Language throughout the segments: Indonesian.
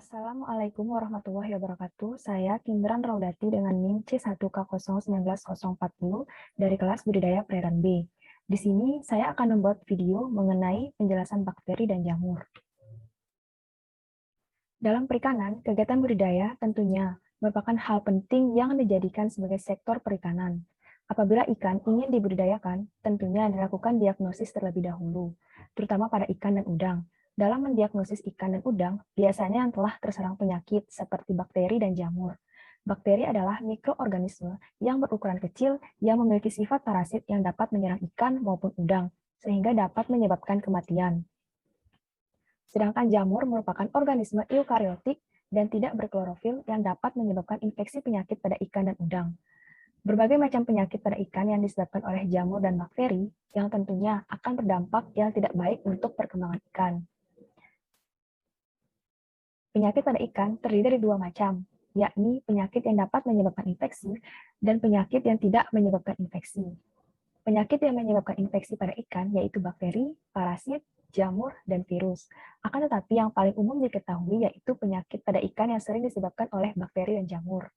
Assalamualaikum warahmatullahi wabarakatuh. Saya Kimran Raudati dengan NIM C1K019040 dari kelas Budidaya Perairan B. Di sini saya akan membuat video mengenai penjelasan bakteri dan jamur. Dalam perikanan, kegiatan budidaya tentunya merupakan hal penting yang dijadikan sebagai sektor perikanan. Apabila ikan ingin dibudidayakan, tentunya dilakukan diagnosis terlebih dahulu, terutama pada ikan dan udang. Dalam mendiagnosis ikan dan udang, biasanya yang telah terserang penyakit seperti bakteri dan jamur. Bakteri adalah mikroorganisme yang berukuran kecil yang memiliki sifat parasit yang dapat menyerang ikan maupun udang, sehingga dapat menyebabkan kematian. Sedangkan jamur merupakan organisme eukariotik dan tidak berklorofil yang dapat menyebabkan infeksi penyakit pada ikan dan udang. Berbagai macam penyakit pada ikan yang disebabkan oleh jamur dan bakteri yang tentunya akan berdampak yang tidak baik untuk perkembangan ikan. Penyakit pada ikan terdiri dari dua macam, yakni penyakit yang dapat menyebabkan infeksi dan penyakit yang tidak menyebabkan infeksi. Penyakit yang menyebabkan infeksi pada ikan yaitu bakteri, parasit, jamur, dan virus. Akan tetapi yang paling umum diketahui yaitu penyakit pada ikan yang sering disebabkan oleh bakteri dan jamur.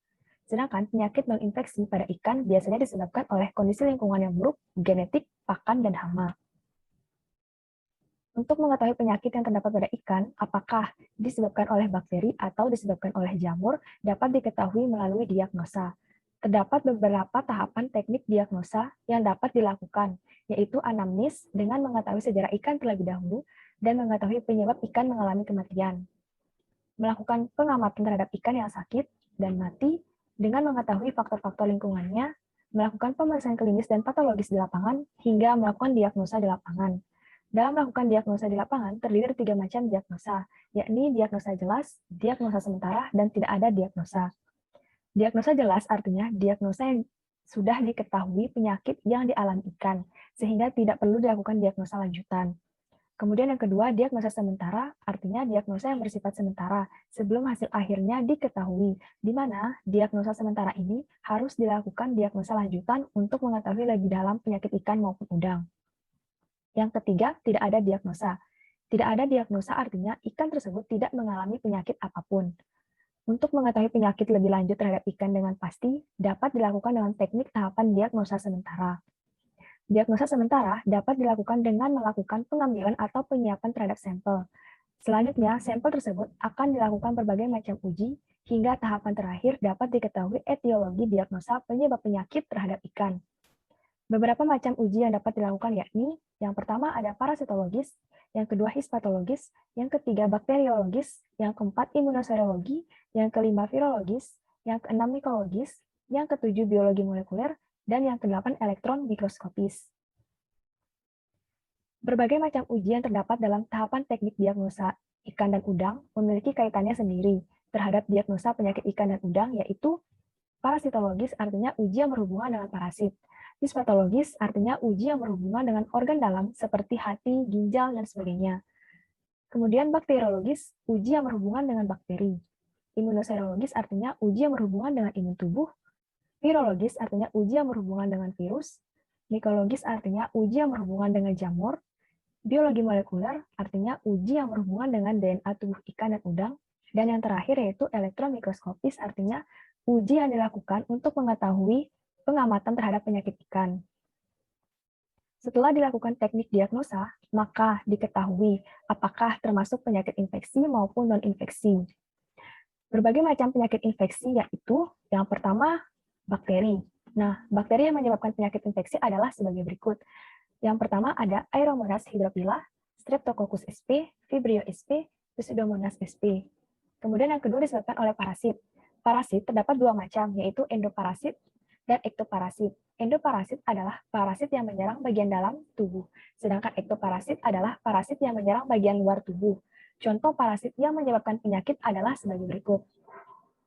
Sedangkan penyakit non-infeksi pada ikan biasanya disebabkan oleh kondisi lingkungan yang buruk, genetik, pakan, dan hama. Untuk mengetahui penyakit yang terdapat pada ikan, apakah disebabkan oleh bakteri atau disebabkan oleh jamur, dapat diketahui melalui diagnosa. Terdapat beberapa tahapan teknik diagnosa yang dapat dilakukan, yaitu anamnis dengan mengetahui sejarah ikan terlebih dahulu dan mengetahui penyebab ikan mengalami kematian. Melakukan pengamatan terhadap ikan yang sakit dan mati dengan mengetahui faktor-faktor lingkungannya, melakukan pemeriksaan klinis dan patologis di lapangan, hingga melakukan diagnosa di lapangan. Dalam melakukan diagnosa di lapangan, terdiri dari 3 macam diagnosa, yakni diagnosa jelas, diagnosa sementara, dan tidak ada diagnosa. Diagnosa jelas artinya diagnosa yang sudah diketahui penyakit yang dialami ikan, sehingga tidak perlu dilakukan diagnosa lanjutan. Kemudian yang kedua, diagnosa sementara, artinya diagnosa yang bersifat sementara sebelum hasil akhirnya diketahui, di mana diagnosa sementara ini harus dilakukan diagnosa lanjutan untuk mengetahui lebih dalam penyakit ikan maupun udang. Yang ketiga, tidak ada diagnosa. Tidak ada diagnosa artinya ikan tersebut tidak mengalami penyakit apapun. Untuk mengetahui penyakit lebih lanjut terhadap ikan dengan pasti, dapat dilakukan dengan teknik tahapan diagnosa sementara. Diagnosa sementara dapat dilakukan dengan melakukan pengambilan atau penyiapan terhadap sampel. Selanjutnya, sampel tersebut akan dilakukan berbagai macam uji, hingga tahapan terakhir dapat diketahui etiologi diagnosa penyebab penyakit terhadap ikan. Beberapa macam uji yang dapat dilakukan yakni, yang pertama ada parasitologis, yang kedua hispatologis, yang ketiga bakteriologis, yang keempat imunoserologi, yang kelima virologis, yang keenam mikologis, yang ketujuh biologi molekuler, dan yang kedelapan elektron mikroskopis. Berbagai macam uji yang terdapat dalam tahapan teknik diagnosa ikan dan udang memiliki kaitannya sendiri terhadap diagnosa penyakit ikan dan udang, yaitu parasitologis artinya uji yang berhubungan dengan parasit. Hispatologis artinya uji yang berhubungan dengan organ dalam seperti hati, ginjal, dan sebagainya. Kemudian bakteriologis, uji yang berhubungan dengan bakteri. Imunoserologis artinya uji yang berhubungan dengan imun tubuh. Virologis artinya uji yang berhubungan dengan virus. Mikologis artinya uji yang berhubungan dengan jamur. Biologi molekuler artinya uji yang berhubungan dengan DNA tubuh ikan dan udang. Dan yang terakhir yaitu elektron mikroskopis artinya uji yang dilakukan untuk mengetahui pengamatan terhadap penyakit ikan. Setelah dilakukan teknik diagnosa, maka diketahui apakah termasuk penyakit infeksi maupun non-infeksi. Berbagai macam penyakit infeksi yaitu yang pertama bakteri. Nah, bakteri yang menyebabkan penyakit infeksi adalah sebagai berikut. Yang pertama ada Aeromonas hydrophila, Streptococcus sp, Vibrio sp, Pseudomonas sp. Kemudian yang kedua disebabkan oleh parasit. Parasit terdapat dua macam, yaitu endoparasit dan ektoparasit. Endoparasit adalah parasit yang menyerang bagian dalam tubuh, sedangkan ektoparasit adalah parasit yang menyerang bagian luar tubuh. Contoh parasit yang menyebabkan penyakit adalah sebagai berikut.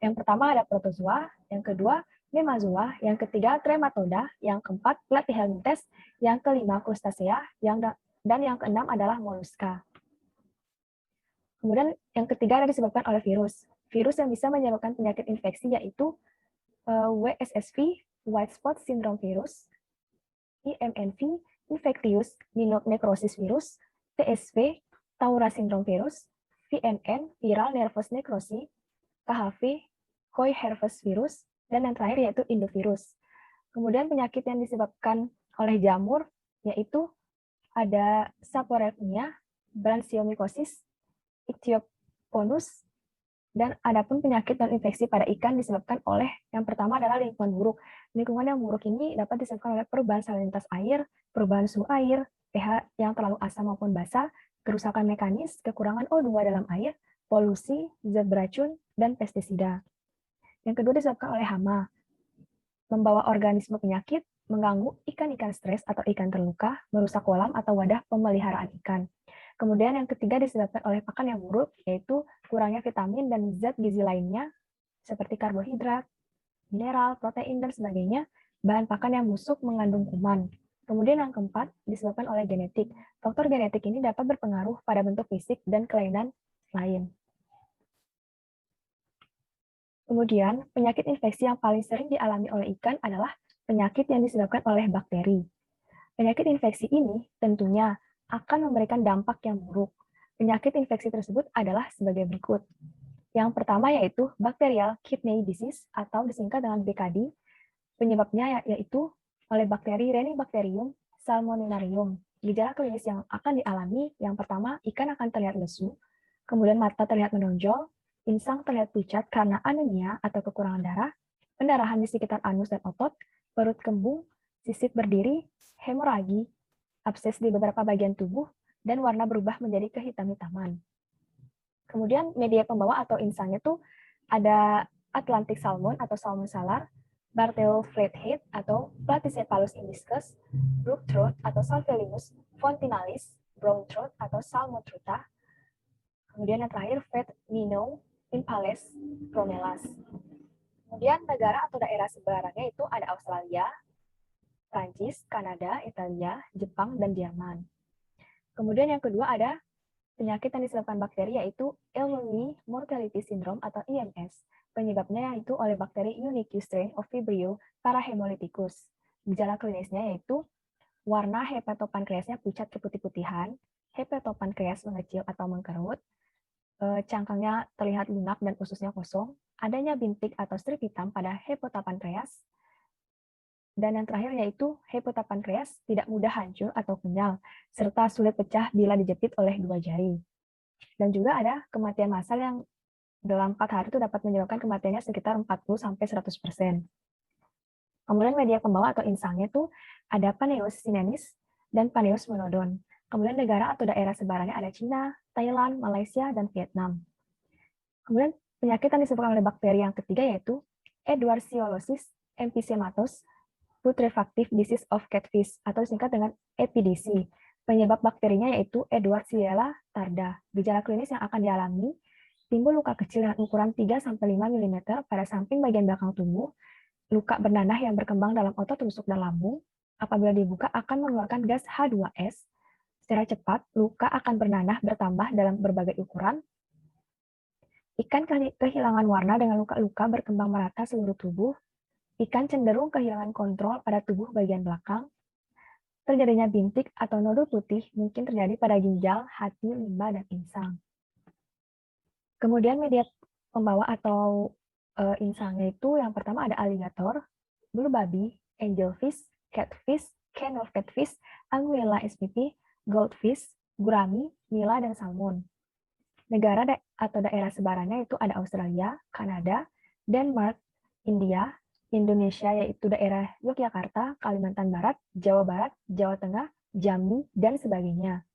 Yang pertama ada protozoa, yang kedua nemazoa, yang ketiga trematoda, yang keempat platyhelminthes, yang kelima crustacea, dan yang keenam adalah moluska. Kemudian yang ketiga ada disebabkan oleh virus. Virus yang bisa menyebabkan penyakit infeksi yaitu WSSV, White Spot Syndrome Virus, IMNV, Infectious Necrosis Virus, TSV, Taura Syndrome Virus, VNN, viral nervous necrosis, KHV, Coy herpes virus, dan yang terakhir yaitu endovirus. Kemudian penyakit yang disebabkan oleh jamur yaitu ada saporelnia, branchiomycosis, ichthyoponus, dan adapun penyakit dan infeksi pada ikan disebabkan oleh yang pertama adalah lingkungan buruk. Lingkungan yang buruk ini dapat disebabkan oleh perubahan salinitas air, perubahan suhu air, pH yang terlalu asam maupun basa, kerusakan mekanis, kekurangan O2 dalam air, polusi, zat beracun, dan pestisida. Yang kedua disebabkan oleh hama, membawa organisme penyakit, mengganggu ikan-ikan stres atau ikan terluka, merusak kolam atau wadah pemeliharaan ikan. Kemudian yang ketiga disebabkan oleh pakan yang buruk, yaitu kurangnya vitamin dan zat gizi lainnya, seperti karbohidrat, mineral, protein, dan sebagainya. Bahan pakan yang busuk mengandung kuman. Kemudian yang keempat disebabkan oleh genetik. Faktor genetik ini dapat berpengaruh pada bentuk fisik dan kelainan lain. Kemudian, penyakit infeksi yang paling sering dialami oleh ikan adalah penyakit yang disebabkan oleh bakteri. Penyakit infeksi ini tentunya akan memberikan dampak yang buruk. Penyakit infeksi tersebut adalah sebagai berikut. Yang pertama yaitu Bacterial Kidney Disease atau disingkat dengan BKD. Penyebabnya yaitu oleh bakteri Renibacterium salmonellarium. Gejala klinis yang akan dialami yang pertama ikan akan terlihat lesu, kemudian mata terlihat menonjol, insang terlihat pucat karena anemia atau kekurangan darah, pendarahan di sekitar anus dan otot, perut kembung, sisik berdiri, hemoragi, abses di beberapa bagian tubuh, dan warna berubah menjadi kehitam-hitaman. Kemudian media pembawa atau insangnya itu ada Atlantic salmon atau salmon salar, Bartell flathead atau Platycephalus indiscus, brook trout atau Salvelinus fontinalis, brown trout atau Salmotruta. Kemudian yang terakhir Fat Minnow Impales promelas. Kemudian negara atau daerah sebarannya itu ada Australia, Prancis, Kanada, Italia, Jepang, dan Jerman. Kemudian yang kedua ada penyakit yang disebabkan bakteri yaitu Elderly Mortality Syndrome atau IMS. Penyebabnya yaitu oleh bakteri unique strain of Vibrio parahemolyticus. Gejala klinisnya yaitu warna hepatopankreasnya pucat keputih-putihan, hepatopankreas mengecil atau mengkerut, cangkangnya terlihat lunak dan ususnya kosong, adanya bintik atau strip hitam pada hepatopankreas, dan yang terakhir yaitu hepatopankreas tidak mudah hancur atau kenyal, serta sulit pecah bila dijepit oleh 2 jari. Dan juga ada kematian massal yang dalam 4 hari itu dapat menyebabkan kematiannya sekitar 40-100%. Kemudian media pembawa atau insangnya itu ada Paneus sinensis dan Paneus monodon. Kemudian negara atau daerah sebarannya ada Cina, Thailand, Malaysia, dan Vietnam. Kemudian penyakit yang disebabkan oleh bakteri yang ketiga yaitu Edwardsiolosis emphysematos putrefactive disease of catfish atau disingkat dengan EPDC. Penyebab bakterinya yaitu Edwardsiella tarda. Gejala klinis yang akan dialami timbul luka kecil dengan ukuran 3-5 mm pada samping bagian belakang tubuh, luka bernanah yang berkembang dalam otot rusuk dan lambung. Apabila dibuka akan mengeluarkan gas H2S. Secara cepat, luka akan bernanah bertambah dalam berbagai ukuran. Ikan kehilangan warna dengan luka-luka berkembang merata seluruh tubuh. Ikan cenderung kehilangan kontrol pada tubuh bagian belakang. Terjadinya bintik atau nodul putih mungkin terjadi pada ginjal, hati, limba, dan insang. Kemudian media pembawa atau insangnya itu yang pertama ada aligator, blue baby, angelfish, catfish, can of catfish, Anguilla spp, goldfish, gurami, nila, dan salmon. Negara atau daerah sebarannya itu ada Australia, Kanada, Denmark, India, Indonesia yaitu daerah Yogyakarta, Kalimantan Barat, Jawa Tengah, Jambi, dan sebagainya.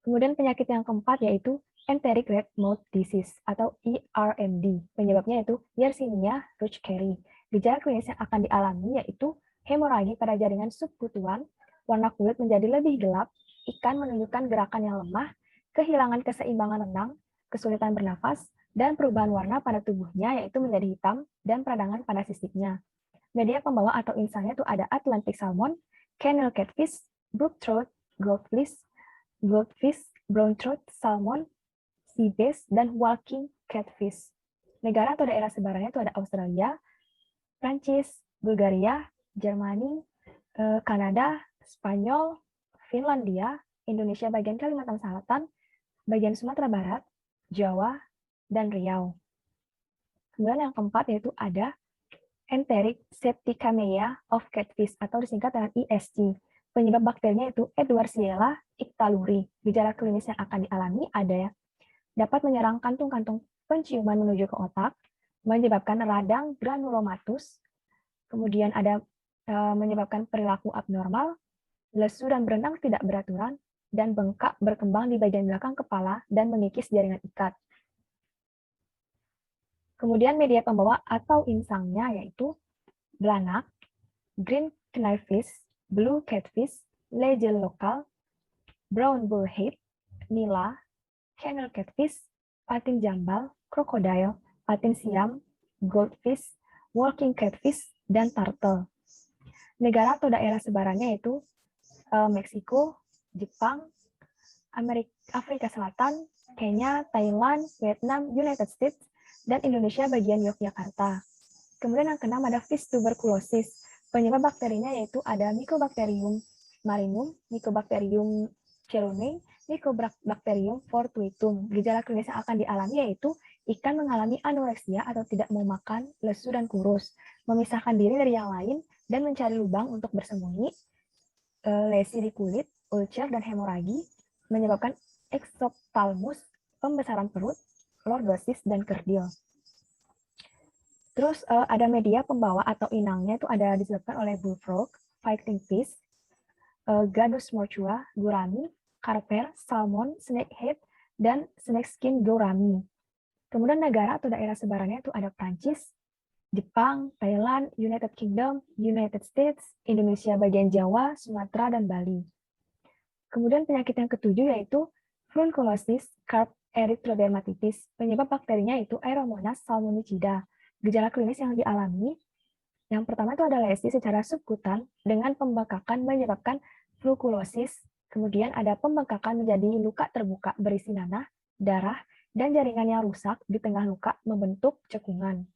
Kemudian penyakit yang keempat yaitu Enteric Red Mouth Disease atau ERMD. Penyebabnya yaitu Yersinia rutschkeri. Gejala klinis yang akan dialami yaitu hemoragi pada jaringan subkutuan, warna kulit menjadi lebih gelap, ikan menunjukkan gerakan yang lemah, kehilangan keseimbangan renang, kesulitan bernafas, dan perubahan warna pada tubuhnya yaitu menjadi hitam dan peradangan pada sisiknya. Media pembawa atau insangnya itu ada Atlantic salmon, Channel catfish, brook trout, goldfish, brown trout, salmon, sea bass, dan walking catfish. Negara atau daerah sebarannya itu ada Australia, Prancis, Bulgaria, Jermani, Kanada, Spanyol, Finlandia, Indonesia bagian Kalimantan Selatan, bagian Sumatera Barat, Jawa, dan Riau. Kemudian yang keempat yaitu ada Enteric septicemia of catfish atau disingkat dengan ESC. Penyebab bakterinya itu Edwardiella ictaluri. Gejala klinis yang akan dialami ada dapat menyerang kantung-kantung penciuman menuju ke otak, menyebabkan radang granulomatus, kemudian ada menyebabkan perilaku abnormal, lesu dan berenang tidak beraturan, dan bengkak berkembang di bagian belakang kepala dan mengikis jaringan ikat. Kemudian media pembawa atau insangnya yaitu belanak, green knifefish, blue catfish, legel lokal, brown bullhead, nila, channel catfish, patin jambal, krokodil, patin siam, goldfish, walking catfish, dan turtle. Negara atau daerah sebarannya yaitu Meksiko, Jepang, Afrika Selatan, Kenya, Thailand, Vietnam, United States, dan Indonesia bagian Yogyakarta. Kemudian yang keenam ada fish tuberculosis. Penyebab bakterinya yaitu ada Mycobacterium marinum, Mycobacterium chelonae, Mycobacterium fortuitum. Gejala klinis yang akan dialami yaitu ikan mengalami anoreksia atau tidak mau makan, lesu dan kurus, memisahkan diri dari yang lain, dan mencari lubang untuk bersembunyi, lesi di kulit, ulcer, dan hemoragi, menyebabkan exophthalmos, pembesaran perut, lordosis, dan kerdil. Terus ada media pembawa atau inangnya itu ada disebabkan oleh bullfrog, fighting fish, Gadus morchua, gurami, karper, salmon, snakehead, dan snakeskin gurami. Kemudian negara atau daerah sebarannya itu ada Prancis, Jepang, Thailand, United Kingdom, United States, Indonesia bagian Jawa, Sumatera, dan Bali. Kemudian penyakit yang ketujuh yaitu Furunculosis carp erythrodermatitis. Penyebab bakterinya itu Aeromonas salmonicida. Gejala klinis yang dialami, yang pertama itu ada lesi secara subkutan dengan pembengkakan menyebabkan furunculosis. Kemudian ada pembengkakan menjadi luka terbuka berisi nanah, darah, dan jaringan yang rusak di tengah luka membentuk cekungan.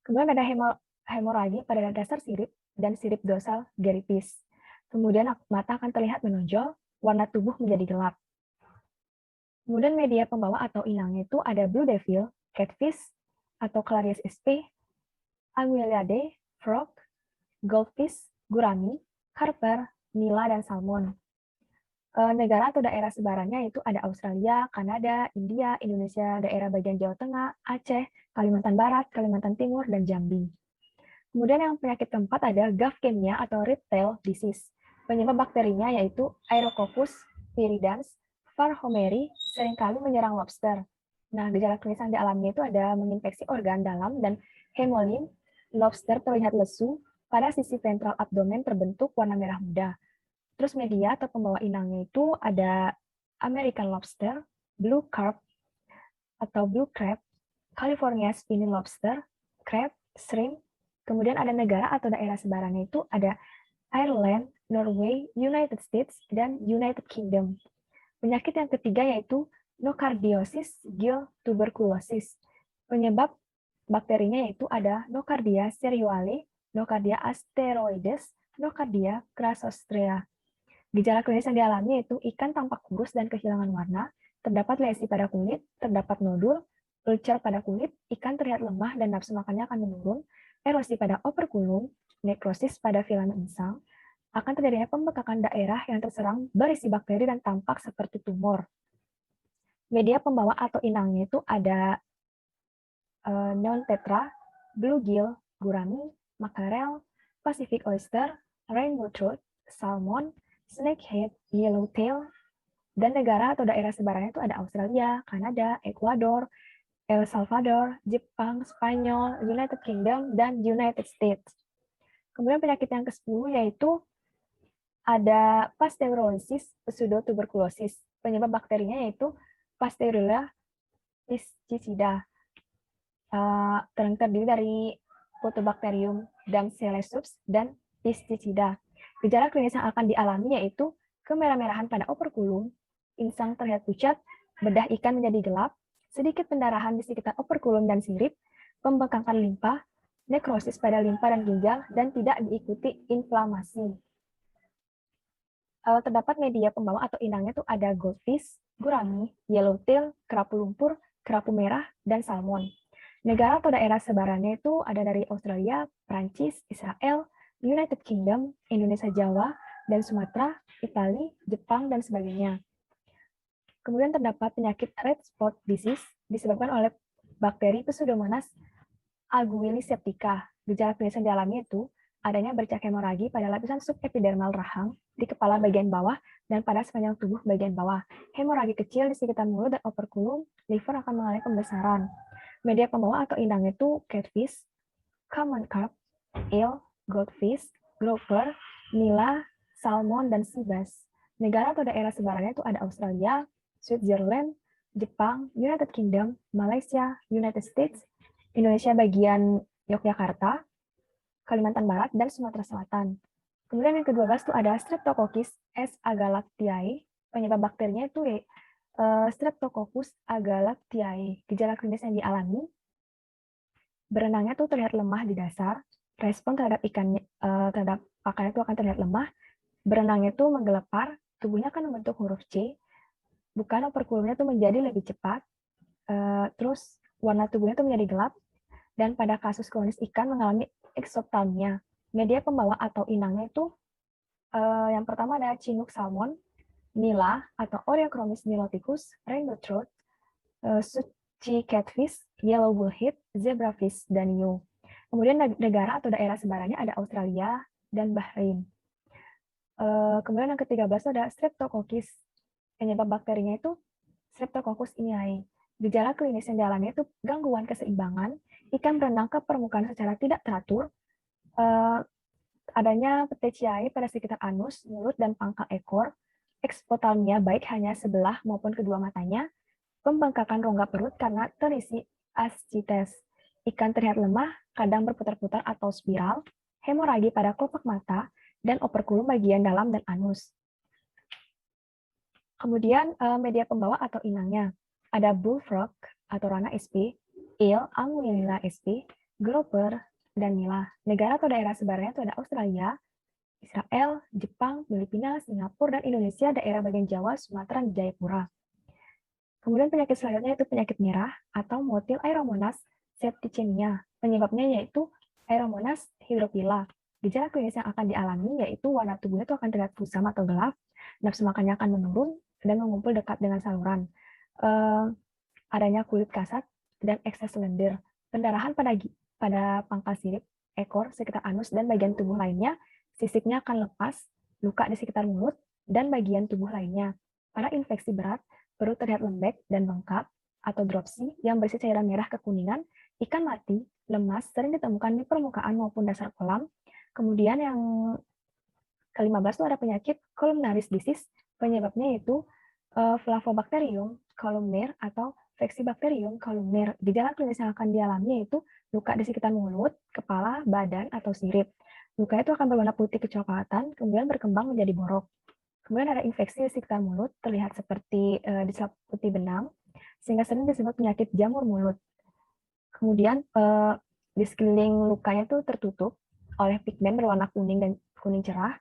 Kemudian ada hemoragi pada dasar sirip dan sirip dorsal geritis. Kemudian mata akan terlihat menonjol, warna tubuh menjadi gelap. Kemudian media pembawa atau inangnya itu ada blue devil, catfish, atau Clarias sp, Anguillidae, frog, goldfish, gurami, karper, nila, dan salmon. Negara atau daerah sebarannya itu ada Australia, Kanada, India, Indonesia, daerah bagian Jawa Tengah, Aceh, Kalimantan Barat, Kalimantan Timur, dan Jambi. Kemudian yang penyakit keempat ada Gavkemia atau reptile disease. Penyebab bakterinya yaitu Aerococcus viridans, Varrohomeri, seringkali menyerang lobster. Nah, gejala klinis yang dialaminya itu ada menginfeksi organ dalam dan hemolim, lobster terlihat lesu, pada sisi ventral abdomen terbentuk warna merah muda. Terus media atau pembawa inangnya itu ada American lobster, blue carp atau blue crab, California spiny lobster, crab, shrimp. Kemudian ada negara atau daerah sebarannya itu ada Ireland, Norway, United States, dan United Kingdom. Penyakit yang ketiga yaitu nocardiosis gill tuberculosis. Penyebab bakterinya yaitu ada Nocardia cereale, Nocardia asteroides, Nocardia crassostrea. Gejala klinis yang dialami yaitu ikan tampak kurus dan kehilangan warna, terdapat lesi pada kulit, terdapat nodul, ulcer pada kulit, ikan terlihat lemah dan nafsu makannya akan menurun, erosi pada operkulum, nekrosis pada filamen insang, akan terjadinya pembekakan daerah yang terserang berisi bakteri dan tampak seperti tumor. Media pembawa atau inangnya itu ada neon tetra, bluegill, gurami, makarel, Pacific oyster, rainbow trout, salmon, snakehead, yellowtail, dan negara atau daerah sebarannya itu ada Australia, Kanada, Ekuador, El Salvador, Jepang, Spanyol, United Kingdom, dan United States. Kemudian penyakit yang ke-10 yaitu ada Pasteurellosis pseudotuberculosis. Penyebab bakterinya yaitu Pasteurella piscicida. Terdiri dari Photobacterium Damselasups dan piscicida. Gejala klinis yang akan dialami yaitu kemerah-merahan pada operkulum, insang terlihat pucat, bedah ikan menjadi gelap, sedikit pendarahan di sekitar operkulum dan sirip, pembengkakan limpa, nekrosis pada limpa dan ginjal, dan tidak diikuti inflamasi. terdapat media pembawa atau inangnya tuh ada goldfish, gurami, yellowtail, kerapu lumpur, kerapu merah, dan salmon. Negara atau daerah sebarannya itu ada dari Australia, Prancis, Israel, United Kingdom, Indonesia Jawa, dan Sumatera, Italia, Jepang, dan sebagainya. Kemudian terdapat penyakit red spot disease disebabkan oleh bakteri Pseudomonas aguilis septica. Gejala klinis yang dialami itu adanya bercak hemoragi pada lapisan subepidermal rahang di kepala bagian bawah dan pada sepanjang tubuh bagian bawah. Hemoragi kecil di sekitar mulut dan operculum, liver akan mengalami pembesaran. Media pembawa atau inangnya itu catfish, common carp, eel, goldfish, grouper, nila, salmon, dan sea bass. Negara atau daerah sebarannya itu ada Australia, Switzerland, Jepang, United Kingdom, Malaysia, United States, Indonesia bagian Yogyakarta, Kalimantan Barat, dan Sumatera Selatan. Kemudian yang ke-12 itu ada Streptococcus S. agalactiae. Penyebab bakterinya itu Streptococcus agalactiae. Gejala klinis yang dialami, berenangnya tuh terlihat lemah di dasar, respon terhadap terhadap pakan itu akan terlihat lemah, berenangnya itu menggelepar, tubuhnya akan membentuk huruf C, bukan operculumnya itu menjadi lebih cepat, terus warna tubuhnya itu menjadi gelap, dan pada kasus kronis ikan mengalami exophthalmia. Media pembawa atau inangnya itu yang pertama ada Chinook salmon, nila atau Oreochromis niloticus, rainbow trout, suchi catfish, yellow bullhead, zebrafish, dan new. Kemudian negara atau daerah sebarannya ada Australia dan Bahrain. Kemudian yang ke-13 ada Streptococcus. Penyebab bakterinya itu Streptococcus iniae. Gejala klinis yang dialami itu gangguan keseimbangan, ikan berenang ke permukaan secara tidak teratur, adanya petechiae pada sekitar anus, mulut, dan pangkal ekor, ekspothalmia baik hanya sebelah maupun kedua matanya, pembengkakan rongga perut karena terisi ascites, ikan terlihat lemah, kadang berputar-putar atau spiral, hemoragi pada kelopak mata, dan operkulum bagian dalam dan anus. Kemudian media pembawa atau inangnya. Ada bullfrog atau rana SP, eel, Anguilla SP, grouper, dan nila. Negara atau daerah sebarannya itu ada Australia, Israel, Jepang, Filipina, Singapura, dan Indonesia, daerah bagian Jawa, Sumatera, dan Jayapura. Kemudian penyakit selanjutnya itu penyakit merah atau motil Aeromonas septicemia. Penyebabnya yaitu Aeromonas hydrophila. Gejala klinis yang akan dialami yaitu warna tubuhnya itu akan terlihat kusam atau gelap, nafsu makannya akan menurun, dan mengumpul dekat dengan saluran. Adanya kulit kasar dan ekses lendir. Pendarahan pada pangkal sirip, ekor, sekitar anus, dan bagian tubuh lainnya, sisiknya akan lepas, luka di sekitar mulut, dan bagian tubuh lainnya. Pada infeksi berat, perut terlihat lembek dan bengkak, atau dropsy yang berisi cairan merah kekuningan, ikan mati, lemas, sering ditemukan di permukaan maupun dasar kolam. Kemudian yang ke-15 itu ada penyakit columnaris disease, penyebabnya yaitu Flavobacterium columnar atau Vexibacterium columnar. Gejala klinis yang akan dialami yaitu luka di sekitar mulut, kepala, badan, atau sirip. Luka itu akan berwarna putih kecoklatan, kemudian berkembang menjadi borok. Kemudian ada infeksi di sekitar mulut, terlihat seperti diselimuti benang, sehingga sering disebut penyakit jamur mulut. Kemudian di sekeliling lukanya itu tertutup oleh pigmen berwarna kuning dan kuning cerah,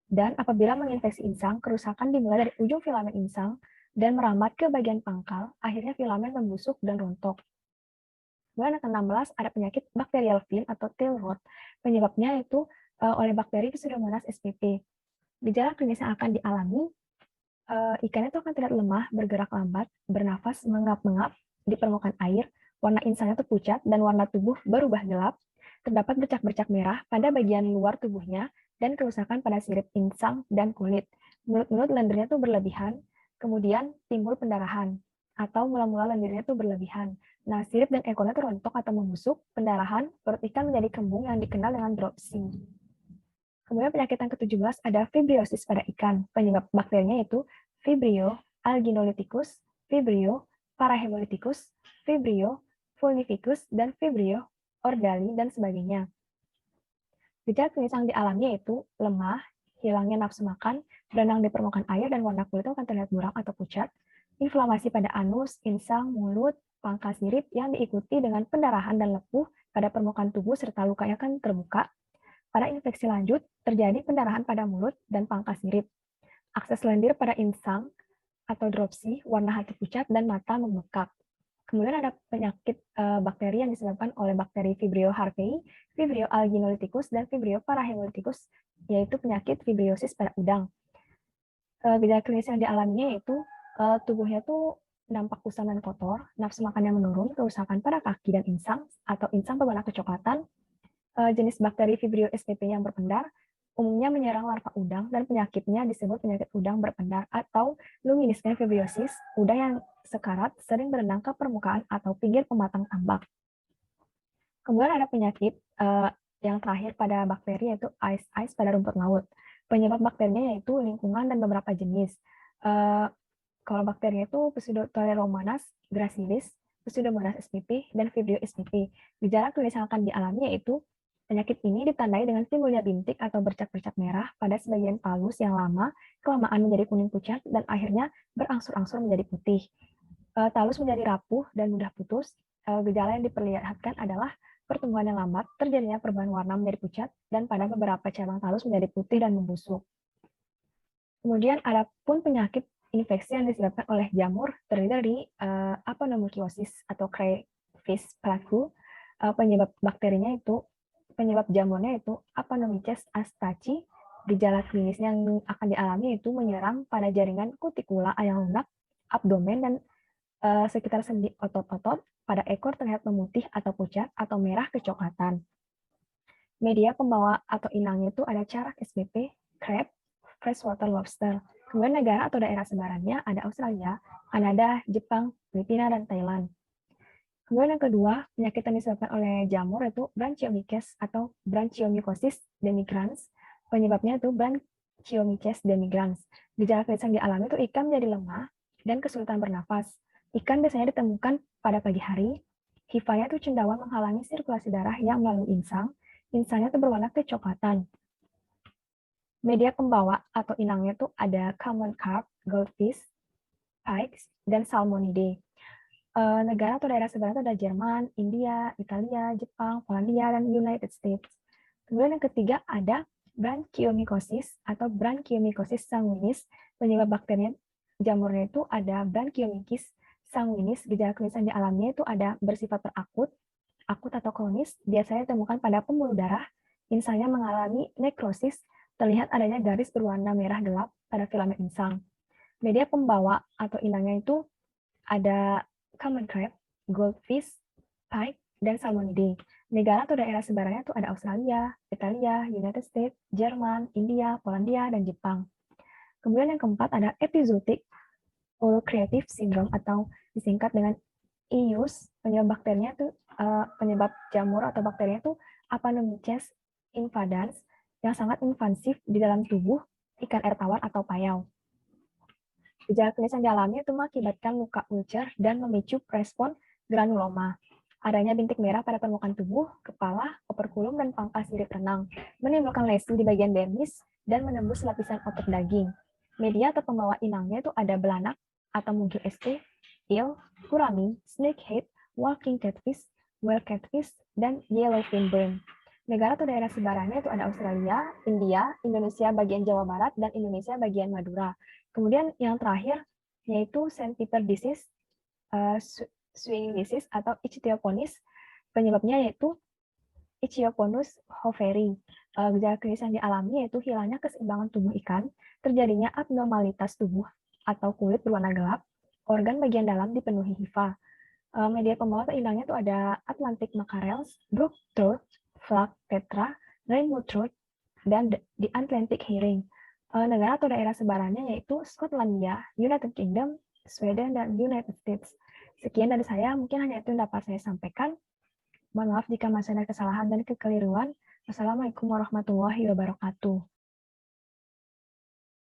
dan apabila menginfeksi insang, kerusakan dimulai dari ujung filamen insang dan merambat ke bagian pangkal, akhirnya filamen membusuk dan rontok. Kemudian yang ke-16 ada penyakit bakterial fin atau tail rot. Penyebabnya itu oleh bakteri Pseudomonas spp. Gejala klinis yang akan dialami, ikan itu akan terlihat lemah, bergerak lambat, bernafas mengap-mengap di permukaan air, warna insangnya itu pucat dan warna tubuh berubah gelap, terdapat bercak-bercak merah pada bagian luar tubuhnya, dan kerusakan pada sirip insang dan kulit. Mulut lendirnya itu berlebihan, kemudian timbul pendarahan, atau mula-mula lendirnya itu berlebihan. Nah, sirip dan ekornya itu rontok atau membusuk, pendarahan, perut ikan menjadi kembung yang dikenal dengan dropsy. Kemudian penyakit yang ke-17 ada fibriosis pada ikan. Penyebab bakterinya yaitu Vibrio alginoliticus, Vibrio parahemolyticus, Vibrio vulnificus, dan Vibrio ordali, dan sebagainya. Gejala klinis yang dialami yaitu lemah, hilangnya nafsu makan, berenang di permukaan air, dan warna kulit akan terlihat buram atau pucat, inflamasi pada anus, insang, mulut, pangkal sirip yang diikuti dengan pendarahan dan lepuh pada permukaan tubuh serta lukanya akan terbuka. Pada infeksi lanjut, terjadi pendarahan pada mulut dan pangkal sirip. akses lendir pada insang atau dropsy, warna hati pucat, dan mata membekak. Kemudian ada penyakit bakteri yang disebabkan oleh bakteri Vibrio harvey, Vibrio alginoliticus, dan Vibrio parahemolyticus, yaitu penyakit vibriosis pada udang. Gejala klinis yang dialaminya yaitu tubuhnya tuh nampak kusam dan kotor, nafsu makannya menurun, kerusakan pada kaki dan insang, atau insang berwarna kecoklatan, jenis bakteri Vibrio spp yang berpendar, umumnya menyerang larva udang, dan penyakitnya disebut penyakit udang berpendar atau luminiscent vibriosis. Udang yang sekarat sering berenang ke permukaan atau pinggir pematang tambak. Kemudian ada penyakit yang terakhir pada bakteri yaitu ice pada rumput laut. Penyebab bakterinya yaitu lingkungan dan beberapa jenis. Kalau bakterinya itu Pseudotheleromonas gracilis, Pseudomonas spp, dan Vibrio spp. Gejala klinis yang akan dialami yaitu penyakit ini ditandai dengan timbulnya bintik atau bercak-bercak merah pada sebagian talus yang lama, kelamaan menjadi kuning pucat, dan akhirnya berangsur-angsur menjadi putih. Talus menjadi rapuh dan mudah putus. Gejala yang diperlihatkan adalah pertumbuhan yang lambat, terjadinya perubahan warna menjadi pucat, dan pada beberapa cabang talus menjadi putih dan membusuk. Kemudian ada pun penyakit infeksi yang disebabkan oleh jamur, terdiri dari aponeumokiosis atau crayfish plague. Penyebab bakterinya itu, penyebab jamurnya itu Aponomyces astaci. Gejala klinis yang akan dialami itu menyerang pada jaringan kutikula yang lunak, abdomen, dan sekitar sendi otot-otot. Pada ekor terlihat memutih atau pucat atau merah kecoklatan. Media pembawa atau inangnya itu ada carak SPP, crab, freshwater lobster. Kemudian negara atau daerah sebarannya ada Australia, Kanada, Jepang, Filipina, dan Thailand. Kemudian yang kedua, penyakit yang disebabkan oleh jamur itu Branchiomyces atau Branchiomycosis demigrans. Penyebabnya itu Branchiomyces demigrans. Gejala klinis yang dialami itu ikan menjadi lemah dan kesulitan bernafas. Ikan biasanya ditemukan pada pagi hari. Hifanya itu cendawan menghalangi sirkulasi darah yang melalui insang. Insangnya itu berwarna kecoklatan. Media pembawa atau inangnya itu ada common carp, goldfish, pikes, dan salmonidae. Negara atau daerah sebaran itu ada Jerman, India, Italia, Jepang, Polandia, dan United States. Kemudian yang ketiga ada Branchiomycosis atau Branchiomycosis sanguinis. Penyebab bakterinya jamurnya itu ada Branchiomyces sanguinis. Gejala klinis yang dialaminya itu ada bersifat berakut, akut atau kronis, biasanya ditemukan pada pembuluh darah. Insangnya mengalami nekrosis, terlihat adanya garis berwarna merah gelap pada filamen insang. Media pembawa atau inangnya itu ada common crab, goldfish, pike, dan salmonidae. Negara atau daerah sebarannya itu ada Australia, Italia, United States, Jerman, India, Polandia, dan Jepang. Kemudian yang keempat ada epizootic ulcerative syndrome atau disingkat dengan EUS. Penyebab bakterinya itu penyebab jamur atau bakterinya itu Aponomyces invadans yang sangat invasif di dalam tubuh ikan air tawar atau payau. Gejala klinis yang dialami itu mengakibatkan luka ulcer dan memicu respon granuloma. Adanya bintik merah pada permukaan tubuh, kepala, operkulum, dan pangkal sirip renang, menimbulkan lesi di bagian dermis dan menembus lapisan otot daging. Media atau pembawa inangnya itu ada belanak atau mungil ST, eel, gurami, snakehead, walking catfish, whale catfish, dan yellowfin worm. Negara atau daerah sebarannya itu ada Australia, India, Indonesia bagian Jawa Barat, dan Indonesia bagian Madura. Kemudian yang terakhir yaitu sandpiper disease, swinging disease atau Ichthyoponis. Penyebabnya yaitu Ichthyoponus hoveri. Gejala klinis yang dialami yaitu hilangnya keseimbangan tubuh ikan, terjadinya abnormalitas tubuh atau kulit berwarna gelap, organ bagian dalam dipenuhi hifa. Media pembawa atau inangnya itu ada Atlantic mackerels, brook trout, flag tetra, rainbow trout, dan the Atlantic herring. Negara atau daerah sebarannya yaitu Skotlandia, United Kingdom, Sweden, dan United States. Sekian dari saya, mungkin hanya itu yang dapat saya sampaikan. Mohon maaf jika masih ada kesalahan dan kekeliruan. Wassalamualaikum warahmatullahi wabarakatuh.